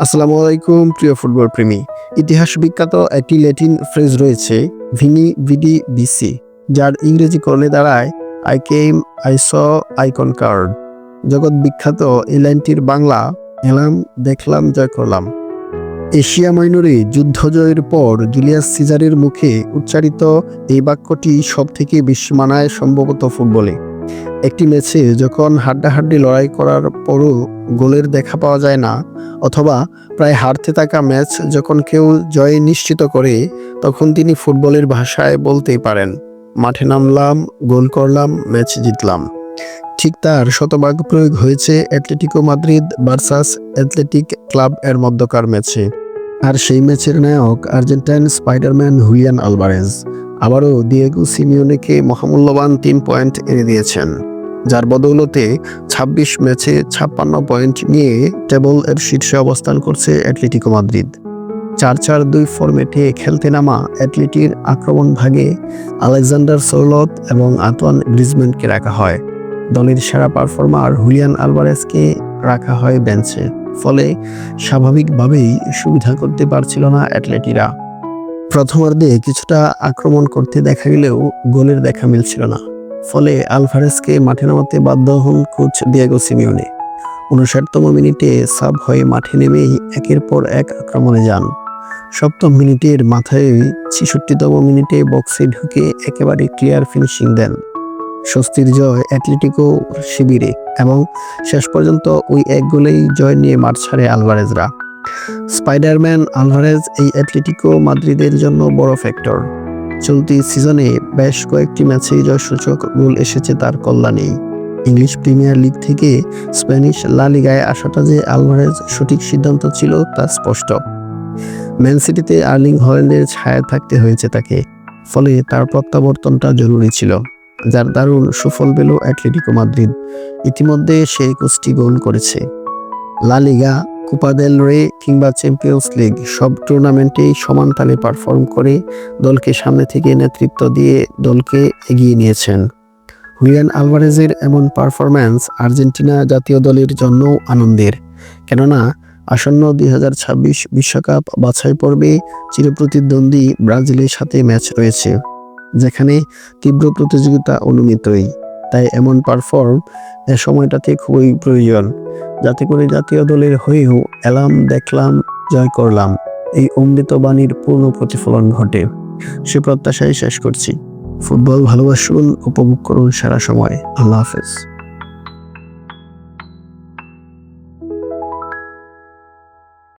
আসসালামু আলাইকুম প্রিয় ফুটবল প্রেমী। ইতিহাস বিখ্যাত একটি ল্যাটিন ফ্রেজ রয়েছে ভিনি ভিডি ভিসি, যার ইংরেজি করলে দাঁড়ায় I came, I saw, I conquered. জগৎ বিখ্যাত এই লাইনটির বাংলা এলাম, দেখলাম, জয় করলাম। এশিয়া মাইনরে যুদ্ধ জয়ের পর জুলিয়াস সিজারের মুখে উচ্চারিত এই বাক্যটি সব থেকে বেশি মানায় সম্ভবত ফুটবলে। একটি ম্যাচে যখন হাড্ডাহাড্ডি লড়াই করার পরও গোলের দেখা পাওয়া যায় না, অথবা প্রায় হারতে থাকা ম্যাচ যখন কেউ জয় নিশ্চিত করে, তখন তিনি ফুটবলের ভাষায় বলতেই পারেন, মাঠে নামলাম, গোল করলাম, ম্যাচ জিতলাম। ঠিক তার শতভাগ প্রয়োগ হয়েছে Atletico Madrid versus athletic club এর মধ্যকার ম্যাচে। আর সেই ম্যাচের নায়ক আর্জেন্টাইন স্পাইডারম্যান হুলিয়ান আলভারেজ আবারও দিয়েগো সিমিওনেকে মহামূল্যবান ৩ পয়েন্ট এনে দিয়েছেন, যার বদৌলতে ২৬ ম্যাচে ৫৬ পয়েন্ট নিয়ে টেবল এর শীর্ষে অবস্থান করছে অ্যাটলেটিকো মাদ্রিদ। ৪-৪-২ ফরম্যাটে খেলতে নামা অ্যাটলেটির আক্রমণ ভাগে আলেকজান্ডার সরলত এবং আন্তোয়ান গ্রিজম্যানকে রাখা হয়। দলের সেরা পারফর্মার হুলিয়ান আলভারেজকে রাখা হয় বেঞ্চে। ফলে স্বাভাবিকভাবেই সুবিধা করতে পারছিল না অ্যাটলেটিরা। প্রথমার্ধে কিছুটা আক্রমণ করতে দেখা গেলেও গোলের দেখা মিলছিল না। ফলে আলভারেজকে মাঠে নামাতে বাধ্য হন কোচ দিয়েগো সিমিওনে। ৫৯তম মিনিটে সাব হয়ে মাঠে নেমেই একের পর এক আক্রমণে যান। ৭ম মিনিটের মাথায় ৬৬তম মিনিটে বক্সে ঢুকে একেবারে ক্লিয়ার ফিনিশিং দেন। স্বস্তির জয় অ্যাটলেটিকো শিবিরে, এবং শেষ পর্যন্ত ওই এক গোলেই জয় নিয়ে মাঠ ছাড়ে আলভারেজরা। স্পাইডারম্যান আলভারেজ এই অ্যাটলেটিকো মাদ্রিদের জন্য বড় ফ্যাক্টর। চলতি সিজনে বেশ কয়েকটি ম্যাচেই জয়সূচক গোল এসেছে তার কল্যাণেই। ইংলিশ প্রিমিয়ার লিগ থেকে স্প্যানিশ লা লিগায় আসাটা যে আলভারেজ সঠিক সিদ্ধান্ত ছিল তা স্পষ্ট। ম্যান সিটিতে আর্লিং হল্যান্ডের ছায়া থাকতে হয়েছে তাকে, ফলে তার প্রত্যাবর্তনটা জরুরি ছিল, যার দারুণ সুফল পেল অ্যাটলেটিকো মাদ্রিদ। ইতিমধ্যে সে ২১টি গোল করেছে। লা লিগা, কোপা দেল রে কিংবা চ্যাম্পিয়ন্স লিগ সব টুর্নামেন্টেই সমান তালে পারফর্ম করে দলকে সামনে থেকে নেতৃত্ব দিয়ে দলকে এগিয়ে নিয়েছেন। হুলিয়ান আলভারেজের এমন পারফরম্যান্স আর্জেন্টিনা জাতীয় দলের জন্যও আনন্দের, কেননা আসন্ন ২০২৬ বিশ্বকাপ বাছাই পর্বে চিরপ্রতিদ্বন্দ্বী ব্রাজিলের সাথে ম্যাচ রয়েছে, যেখানে তীব্র প্রতিযোগিতা অনুমিতই। তাই এমন পারফর্ম এ সময়টাতে খুবই প্রয়োজন, যাতে করে জাতীয় দলের হয়েও এলাম, দেখলাম, জয় করলাম এই অমৃত বাণীর পূর্ণ প্রতিফলন ঘটে। সে প্রত্যাশায় শেষ করছি। ফুটবল ভালোবাসুন, উপভোগ করুন সারা সময়। আল্লাহ হাফেজ।